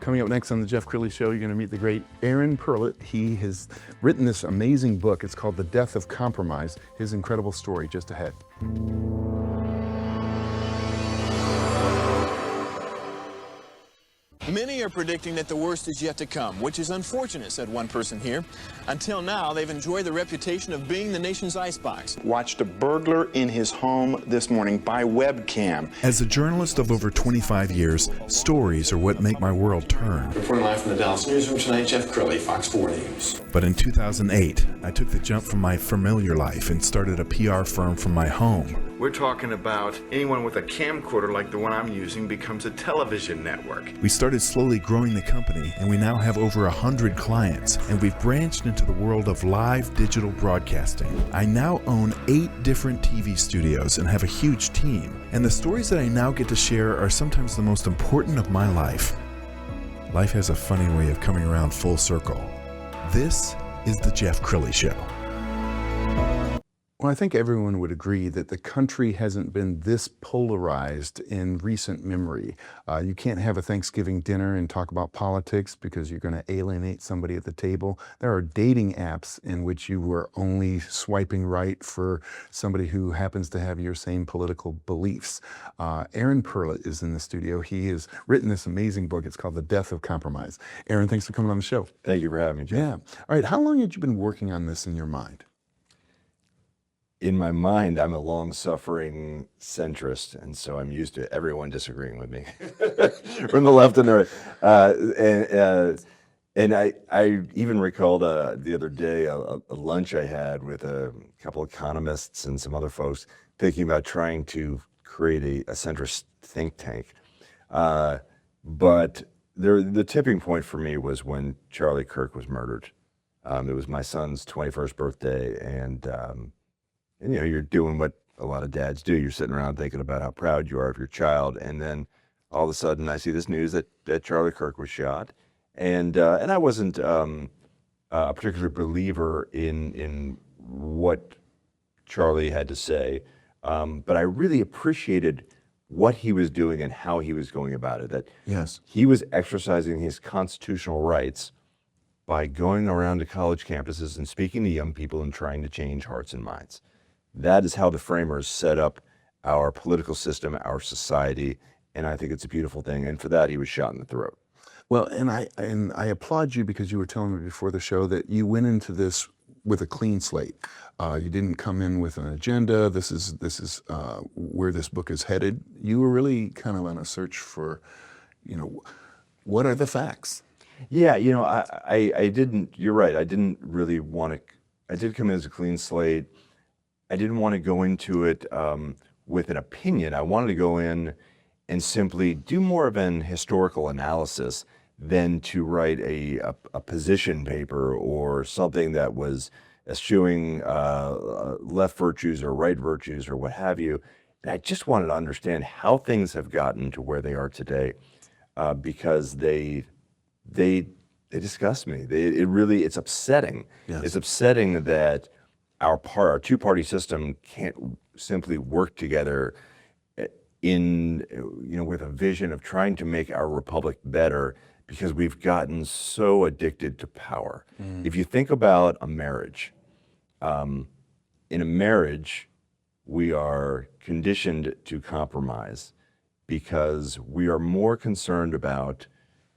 Coming up next on the Jeff Crilley Show, you're going to meet the great Aaron Perlut. He has written this amazing book. It's called The Death of Compromise. His incredible story just ahead. Many are predicting that the worst is yet to come, which is unfortunate, said one person here. Until now, they've enjoyed the reputation of being the nation's icebox. Watched a burglar in his home this morning by webcam. As a journalist of over 25 years, stories are what make my world turn. Reporting live from the Dallas newsroom tonight, Jeff Crilley, Fox 4 News. But in 2008, I took the jump from my familiar life and started a PR firm from my home. We're talking about anyone with a camcorder like the one I'm using becomes a television network. We started slowly growing the company, and we now have over 100 clients, and we've branched into the world of live digital broadcasting. I now own 8 different TV studios and have a huge team, and the stories that I now get to share are sometimes the most important of my life. Life has a funny way of coming around full circle. This is the Jeff Crilley Show. Well, I think everyone would agree that the country hasn't been this polarized in recent memory. You can't have a Thanksgiving dinner and talk about politics because you're going to alienate somebody at the table. There are dating apps in which you were only swiping right for somebody who happens to have your same political beliefs. Aaron Perlut is in the studio. He has written this amazing book. It's called The Death of Compromise. Aaron, thanks for coming on the show. Thank you for having me, Jeff. Yeah. All right. How long had you been working on this in your mind? In my mind, I'm a long-suffering centrist, and so I'm used to everyone disagreeing with me from the left and the right. And I even recalled the other day a lunch I had with a couple of economists and some other folks thinking about trying to create a centrist think tank. But the tipping point for me was when Charlie Kirk was murdered. It was my son's 21st birthday, and you know, you're doing what a lot of dads do. You're sitting around thinking about how proud you are of your child, and then all of a sudden I see this news that Charlie Kirk was shot, and I wasn't a particular believer in what Charlie had to say, but I really appreciated what he was doing and how he was going about it. That Yes. he was exercising his constitutional rights by going around to college campuses and speaking to young people and trying to change hearts and minds. That is how the framers set up our political system, our society, and I think it's a beautiful thing. And for that, he was shot in the throat. Well, and I applaud you because you were telling me before the show that you went into this with a clean slate. You didn't come in with an agenda. This is where this book is headed. You were really kind of on a search for, you know, what are the facts? Yeah, you know, I didn't, you're right, I didn't really want to, I did come in as a clean slate. I didn't want to go into it with an opinion. I wanted to go in and simply do more of an historical analysis than to write a position paper or something that was eschewing left virtues or right virtues or what have you. And I just wanted to understand how things have gotten to where they are today, because they disgust me. It's upsetting. Yes. It's upsetting that our two-party system can't simply work together with a vision of trying to make our republic better, because we've gotten so addicted to power. If you think about a marriage, in a marriage, we are conditioned to compromise because we are more concerned about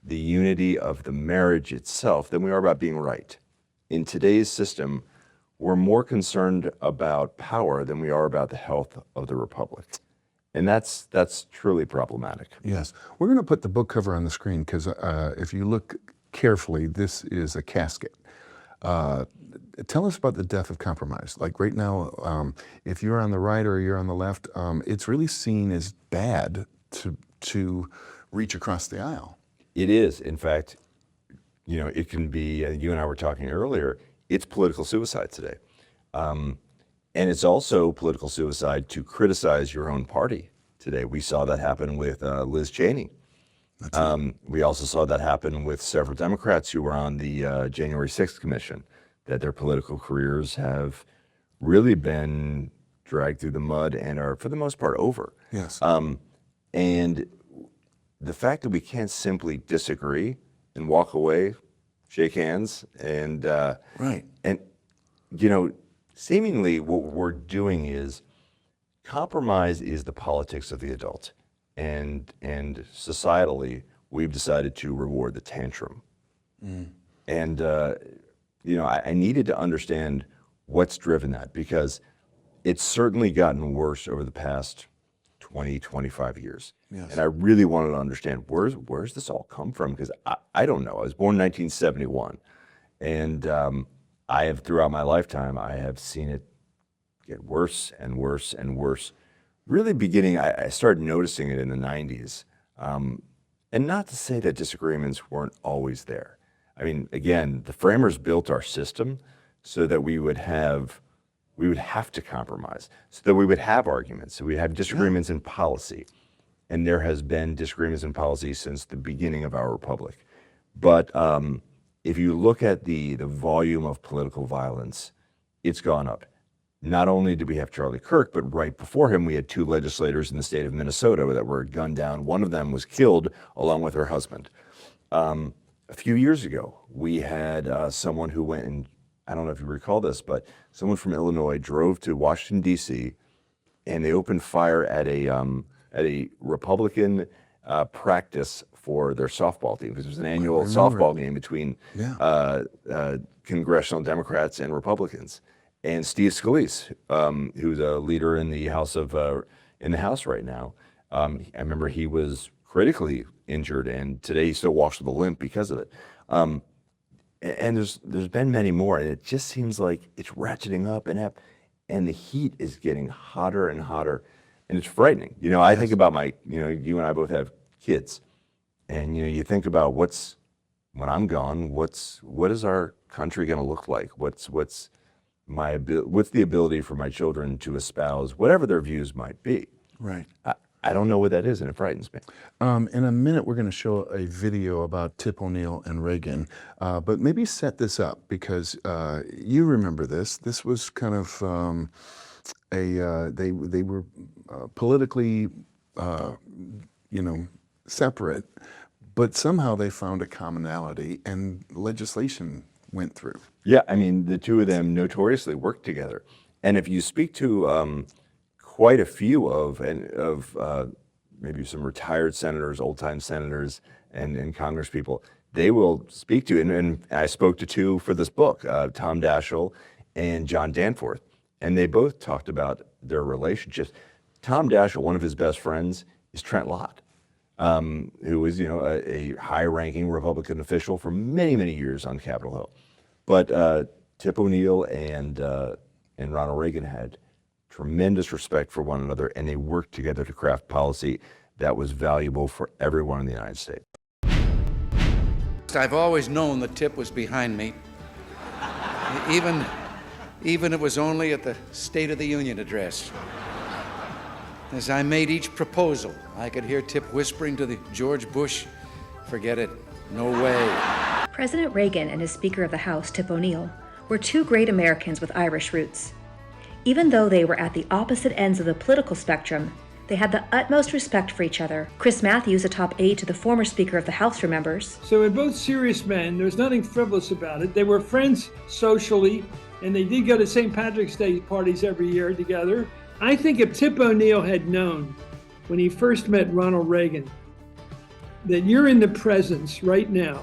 the unity of the marriage itself than we are about being right. In today's system, we're more concerned about power than we are about the health of the republic. And that's truly problematic. Yes. We're going to put the book cover on the screen because if you look carefully, this is a casket. Tell us about the death of compromise. Like right now, if you're on the right or you're on the left, it's really seen as bad to reach across the aisle. It is. In fact, you know, it can be, you and I were talking earlier, it's political suicide today. And it's also political suicide to criticize your own party today. We saw that happen with Liz Cheney. We also saw that happen with several Democrats who were on the January 6th commission, that their political careers have really been dragged through the mud and are, for the most part, over. Yes. And the fact that we can't simply disagree and walk away, shake hands, and Right. and you know, seemingly what we're doing is compromise is the politics of the adult, and societally we've decided to reward the tantrum. And I needed to understand what's driven that, because it's certainly gotten worse over the past 20, 25 years. Yes. And I really wanted to understand where's this all come from, because I don't know. I was born in 1971, and I have, throughout my lifetime, I have seen it get worse and worse and worse. Really beginning, I started noticing it in the 90s. And not to say that disagreements weren't always there. I mean, again, the framers built our system so that we would have to compromise, so that we would have arguments, so we have disagreements in policy. And there has been disagreements in policy since the beginning of our republic. But if you look at the volume of political violence, it's gone up. Not only did we have Charlie Kirk, but right before him, we had 2 legislators in the state of Minnesota that were gunned down. One of them was killed along with her husband. A few years ago, we had someone who went and, I don't know if you recall this, but someone from Illinois drove to Washington, D.C., and they opened fire at a Republican practice for their softball team, because there's an annual softball game between congressional Democrats and Republicans. And Steve Scalise, who's a leader in the House right now, I remember he was critically injured, and today he still walks with a limp because of it. And there's been many more, and it just seems like it's ratcheting up and the heat is getting hotter and hotter, and it's frightening. I think about you and I both have kids, and you think about when I'm gone, what is our country going to look like? What's the ability for my children to espouse whatever their views might be? Right. I don't know what that is, and it frightens me. In a minute, we're going to show a video about Tip O'Neill and Reagan, but maybe set this up, because you remember this. This was kind of they were politically, separate, but somehow they found a commonality, and legislation went through. Yeah, I mean, the two of them notoriously worked together, and if you speak to quite a few of maybe some retired senators, old-time senators, and Congress people, they will speak to, and I spoke to 2 for this book, Tom Daschle and John Danforth, and they both talked about their relationships. Tom Daschle, one of his best friends, is Trent Lott, who was a high-ranking Republican official for many, many years on Capitol Hill. But Tip O'Neill and Ronald Reagan had tremendous respect for one another, and they worked together to craft policy that was valuable for everyone in the United States. I've always known that Tip was behind me, even it was only at the State of the Union address. As I made each proposal, I could hear Tip whispering to the George Bush, "Forget it, no way." President Reagan and his Speaker of the House, Tip O'Neill, were 2 great Americans with Irish roots. Even though they were at the opposite ends of the political spectrum, they had the utmost respect for each other. Chris Matthews, a top aide to the former Speaker of the House, remembers. So they're both serious men. There's nothing frivolous about it. They were friends socially, and they did go to St. Patrick's Day parties every year together. I think if Tip O'Neill had known when he first met Ronald Reagan that you're in the presence right now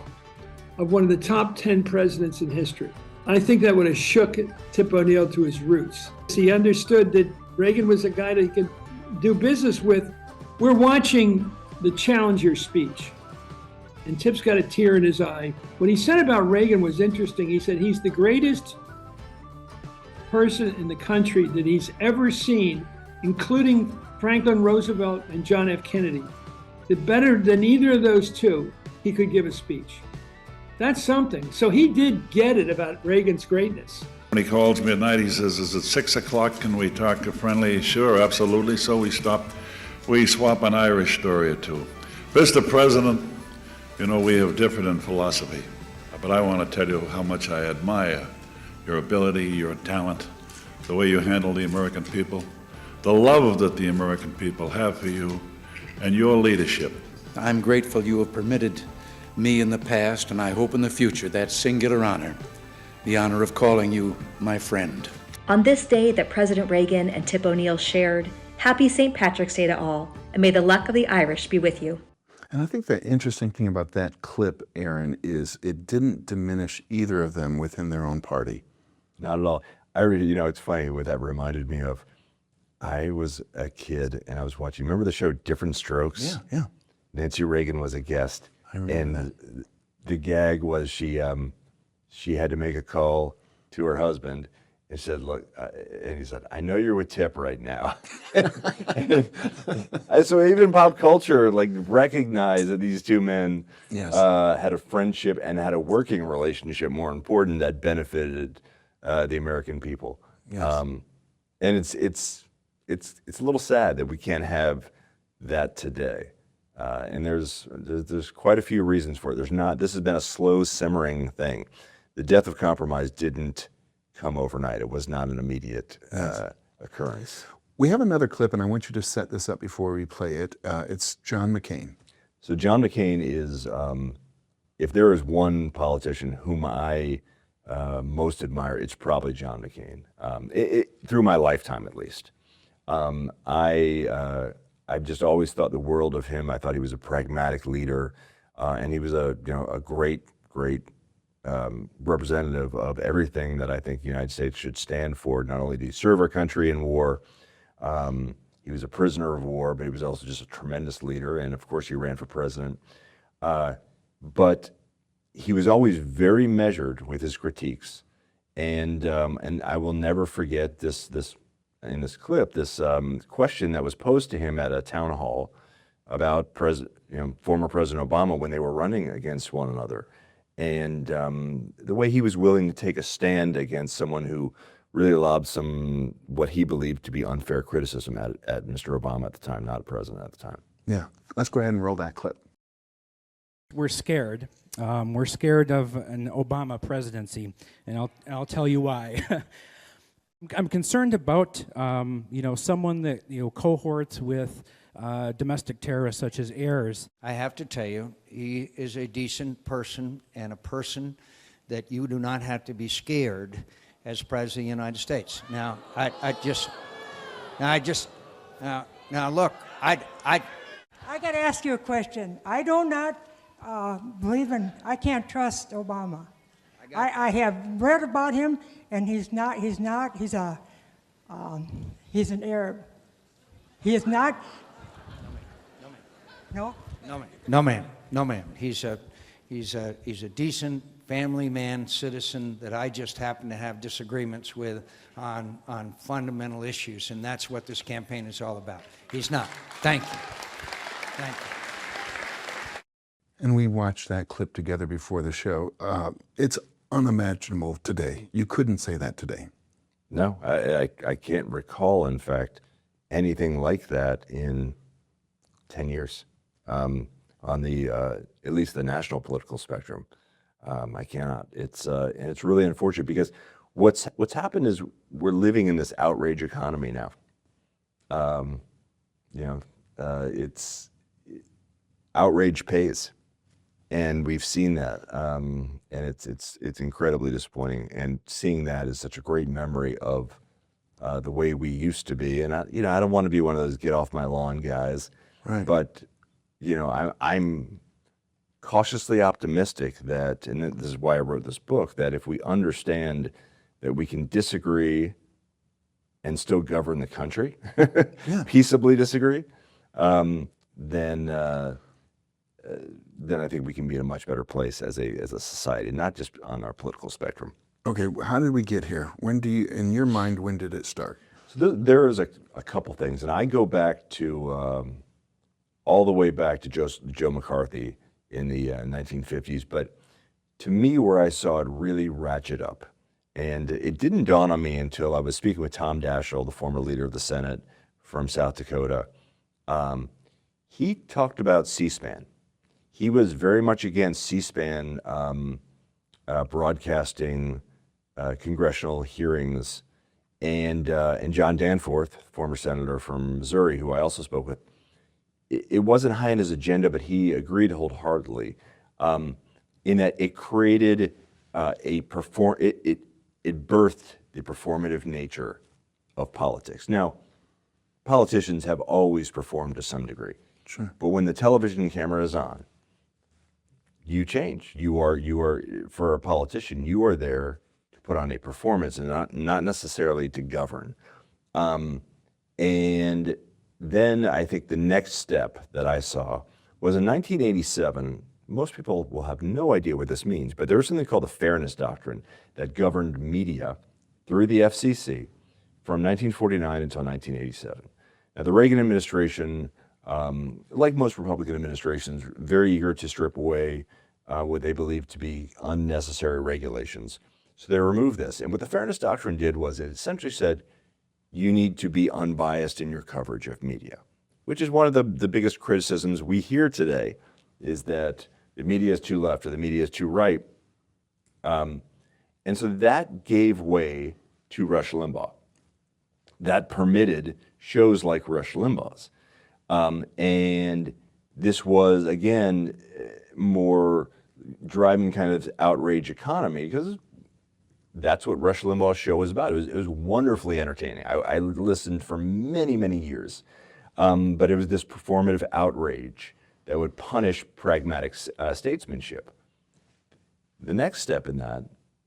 of one of the top 10 presidents in history, I think that would have shook Tip O'Neill to his roots. He understood that Reagan was a guy that he could do business with. We're watching the Challenger speech, and Tip's got a tear in his eye. What he said about Reagan was interesting. He said he's the greatest person in the country that he's ever seen, including Franklin Roosevelt and John F. Kennedy. That better than either of those 2, he could give a speech. That's something. So he did get it about Reagan's greatness. When he calls me at night, he says, "Is it 6 o'clock? Can we talk friendly?" "Sure, absolutely." So we swap an Irish story or 2. "Mr. President, we have differed in philosophy, but I want to tell you how much I admire your ability, your talent, the way you handle the American people, the love that the American people have for you, and your leadership. I'm grateful you have permitted me in the past, and I hope in the future, that singular honor, the honor of calling you my friend. On this day that President Reagan and Tip O'Neill shared, happy St. Patrick's Day to all, and may the luck of the Irish be with you. And I think the interesting thing about that clip, Aaron, is it didn't diminish either of them within their own party. Not at all. I really, you know, it's funny what that reminded me of. I was a kid and I was watching, remember the show Different Strokes? Yeah. Nancy Reagan was a guest. I remember And the gag was she had to make a call to her husband and said, look, and he said, I know you're with Tip right now. So even pop culture like recognized that these two men had a friendship and had a working relationship, more important, that benefited the American people. Yes. And it's a little sad that we can't have that today. And there's quite a few reasons for it. This has been a slow simmering thing. The death of compromise didn't come overnight. It was not an immediate occurrence. We have another clip, and I want you to set this up before we play it. It's John McCain. So John McCain is, if there is one politician whom I most admire, it's probably John McCain, through my lifetime at least. I've just always thought the world of him. I thought he was a pragmatic leader, and he was a great representative of everything that I think the United States should stand for. Not only did he serve our country in war, he was a prisoner of war, but he was also just a tremendous leader. And of course, he ran for president. But he was always very measured with his critiques, and I will never forget this in this clip, this question that was posed to him at a town hall about former President Obama when they were running against one another. And the way he was willing to take a stand against someone who really lobbed some, what he believed to be unfair criticism at Mr. Obama at the time, not a president at the time. Yeah, let's go ahead and roll that clip. We're scared. We're scared of an Obama presidency, and I'll tell you why. I'm concerned about someone that cohorts with domestic terrorists such as Ayers. I have to tell you, he is a decent person and a person that you do not have to be scared as President of the United States. Now, look, I got to ask you a question. I do not I can't trust Obama. I have read about him, and he's an Arab. He is not. No, ma'am. He's a decent family man, citizen that I just happen to have disagreements with on fundamental issues, and that's what this campaign is all about. He's not. Thank you. Thank you. And we watched that clip together before the show. It's unimaginable today. You couldn't say that today. No, I can't recall, in fact, anything like that in 10 years on the at least the national political spectrum. I cannot. And it's really unfortunate because what's happened is we're living in this outrage economy now. It's outrage pays. And we've seen that, and it's incredibly disappointing. And seeing that is such a great memory of the way we used to be. And I don't want to be one of those get off my lawn guys, right? But I'm cautiously optimistic that, and this is why I wrote this book, that if we understand that we can disagree and still govern the country, peaceably disagree, then I think we can be in a much better place as a society, not just on our political spectrum. Okay, how did we get here? In your mind, when did it start? So there is a couple things, and I go back to all the way back to Joe McCarthy in the 1950s. But to me, where I saw it really ratchet up, and it didn't dawn on me until I was speaking with Tom Daschle, the former leader of the Senate from South Dakota. He talked about C-SPAN. He was very much against C-SPAN broadcasting congressional hearings, and John Danforth, former senator from Missouri, who I also spoke with, it wasn't high on his agenda, but he agreed wholeheartedly, in that it created it birthed the performative nature of politics. Now, politicians have always performed to some degree. Sure. But when the television camera is on, you change. You are for a politician, you are there to put on a performance and not necessarily to govern. And then I think the next step that I saw was in 1987. Most people will have no idea what this means, but there was something called the Fairness Doctrine that governed media through the FCC from 1949 until 1987. Now, the Reagan administration, like most Republican administrations, very eager to strip away what they believed to be unnecessary regulations. So they removed this. And what the Fairness Doctrine did was it essentially said, you need to be unbiased in your coverage of media, which is one of the biggest criticisms we hear today, is that the media is too left or the media is too right. And so that gave way to Rush Limbaugh. That permitted shows like Rush Limbaugh's. And this was, again, more driving kind of outrage economy, because that's what Rush Limbaugh's show was about. It was wonderfully entertaining. I listened for many, many years. But it was this performative outrage that would punish pragmatic statesmanship. The next step in that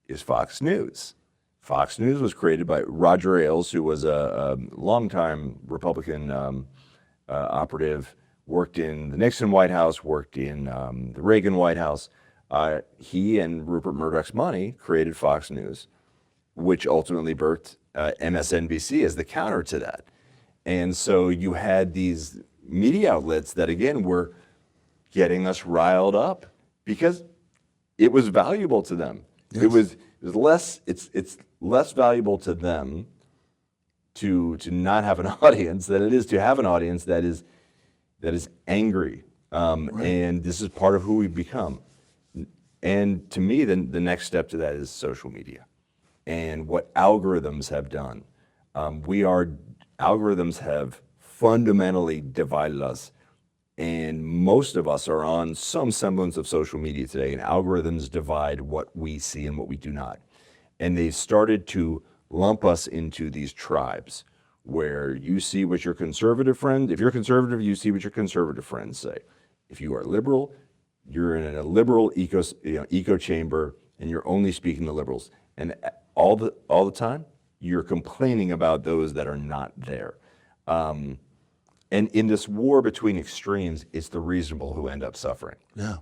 is Fox News. Fox News was created by Roger Ailes, who was a longtime Republican operative, worked in the Nixon White House, worked in the Reagan White House. He and Rupert Murdoch's money created Fox News, which ultimately birthed MSNBC as the counter to that. And so you had these media outlets that, again, were getting us riled up because it was valuable to them. Yes. It's less valuable to them to not have an audience than it is to have an audience that is angry. Right. And this is part of who we've become. And to me, the next step to that is social media and what algorithms have done. Algorithms have fundamentally divided us, and most of us are on some semblance of social media today, and algorithms divide what we see and what we do not. And they've started to lump us into these tribes where you see what your conservative friend, if you're conservative, you see what your conservative friends say. If you are liberal, you're in a liberal echo chamber, and you're only speaking to liberals. And all the time, you're complaining about those that are not there. And in this war between extremes, it's the reasonable who end up suffering. Yeah.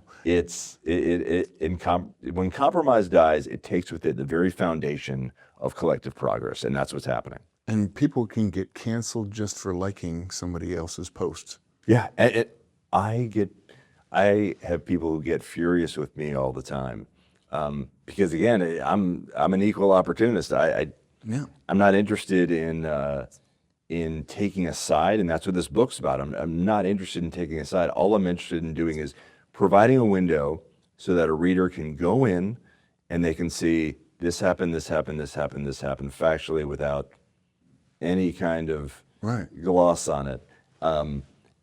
When compromise dies, it takes with it the very foundation of collective progress, and that's what's happening. And people can get canceled just for liking somebody else's posts. Yeah, I have people who get furious with me all the time because, again, I'm an equal opportunist. I'm not interested in taking a side, and that's what this book's about. I'm not interested in taking a side. All I'm interested in doing is providing a window so that a reader can go in and they can see this happened, this happened, this happened, this happened factually without any kind of gloss on it.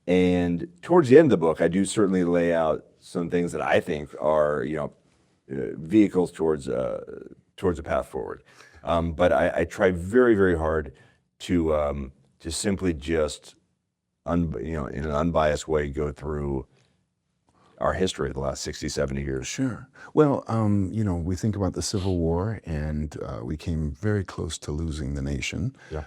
And towards the end of the book, I do certainly lay out some things that I think are, vehicles towards a path forward. But I try very, very hard to simply just, in an unbiased way, go through our history of the last 60, 70 years. Sure. Well, we think about the Civil War, and we came very close to losing the nation. Yeah.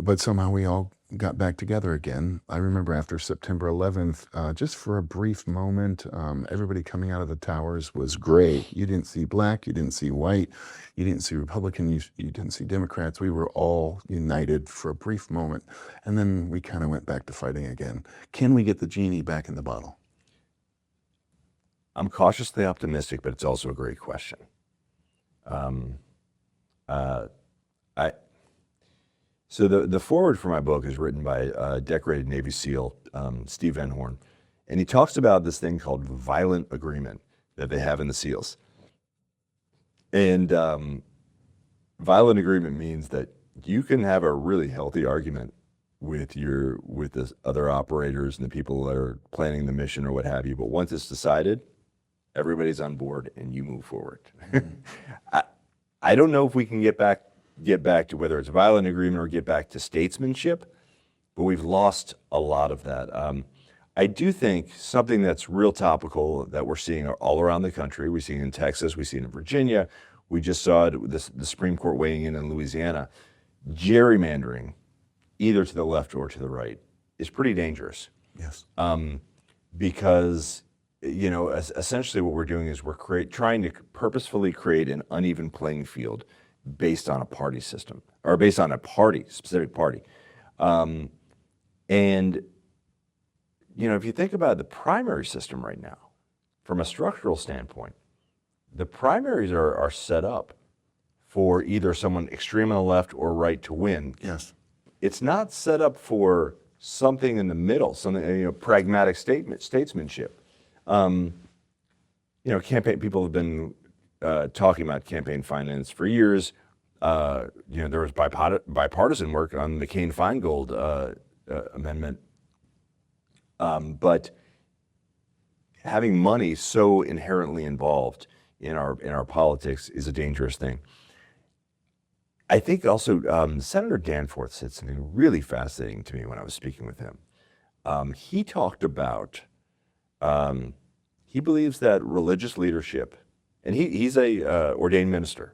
But somehow we all got back together again. I remember after September 11th, just for a brief moment, everybody coming out of the towers was gray. You didn't see black, you didn't see white, you didn't see Republican, you didn't see Democrats. We were all united for a brief moment, and then we kind of went back to fighting again. Can we get the genie back in the bottle? I'm cautiously optimistic, but it's also a great question. So the foreword for my book is written by a decorated Navy SEAL, Steve Van Horn, and he talks about this thing called violent agreement that they have in the SEALs. And violent agreement means that you can have a really healthy argument with the other operators and the people that are planning the mission or what have you. But once it's decided, everybody's on board and you move forward. I don't know if we can get back to whether it's a violent agreement or get back to statesmanship, but we've lost a lot of that. I do think something that's real topical that we're seeing all around the country, we see it in Texas, we see it in Virginia, we just saw it with the Supreme Court weighing in Louisiana. Gerrymandering, either to the left or to the right, is pretty dangerous. Yes. Because, you know, essentially what we're doing is we're trying to purposefully create an uneven playing field based on a party system, or based on a specific party. And, you know, if you think about the primary system right now, from a structural standpoint, the primaries are set up for either someone extreme on the left or right to win. Yes. It's not set up for something in the middle, something, you know, pragmatic statesmanship. You know, campaign people have been talking about campaign finance for years. You know, there was bipartisan work on the McCain-Feingold amendment, but having money so inherently involved in our politics is a dangerous thing. I think also Senator Danforth said something really fascinating to me when I was speaking with him. He talked about, he believes that religious leadership, and he's a ordained minister.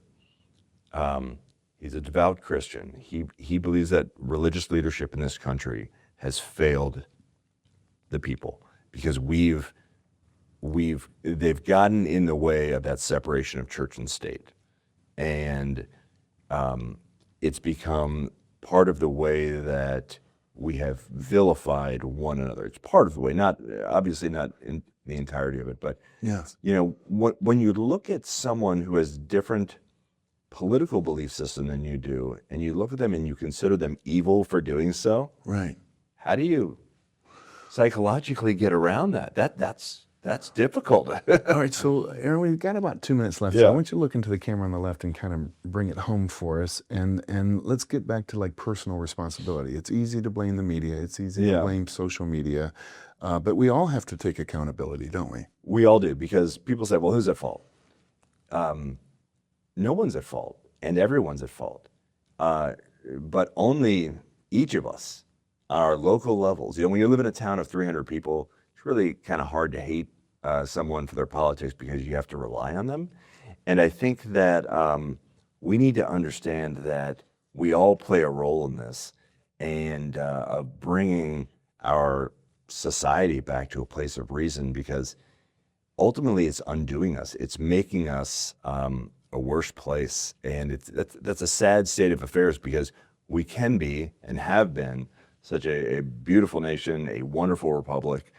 He's a devout Christian. He believes that religious leadership in this country has failed the people because they've gotten in the way of that separation of church and state. And it's become part of the way that we have vilified one another. It's part of the way, obviously not in the entirety of it, but yes. You know, when you look at someone who has different political belief system than you do, and you look at them and you consider them evil for doing so, right? How do you psychologically get around that? That's difficult. All right, so Aaron, we've got about 2 minutes left. Yeah. So I want you to look into the camera on the left and kind of bring it home for us. And let's get back to like personal responsibility. It's easy to blame the media. It's easy to blame social media. But we all have to take accountability, don't we? We all do, because people say, well, who's at fault? No one's at fault, and everyone's at fault. But only each of us on our local levels. You know, when you live in a town of 300 people, it's really kind of hard to hate someone for their politics because you have to rely on them. And I think that we need to understand that we all play a role in this, and of bringing our society back to a place of reason, because ultimately it's undoing us. It's making us a worse place. And that's a sad state of affairs, because we can be and have been such a beautiful nation, a wonderful republic,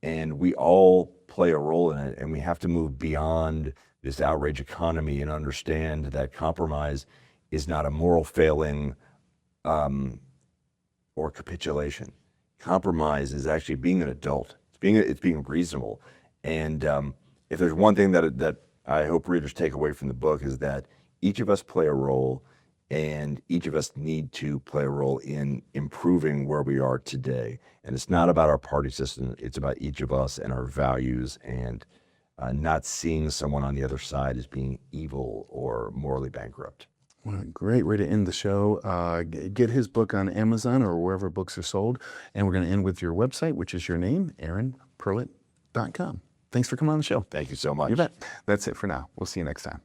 and we all play a role in it. And we have to move beyond this outrage economy and understand that compromise is not a moral failing or capitulation. Compromise is actually being an adult. It's being reasonable. And if there's one thing that I hope readers take away from the book, is that each of us play a role, and each of us need to play a role in improving where we are today. And it's not about our party system. It's about each of us and our values, and not seeing someone on the other side as being evil or morally bankrupt. Well, great way to end the show. Get his book on Amazon or wherever books are sold. And we're going to end with your website, which is your name, AaronPerlut.com. Thanks for coming on the show. Thank you so much. You bet. That's it for now. We'll see you next time.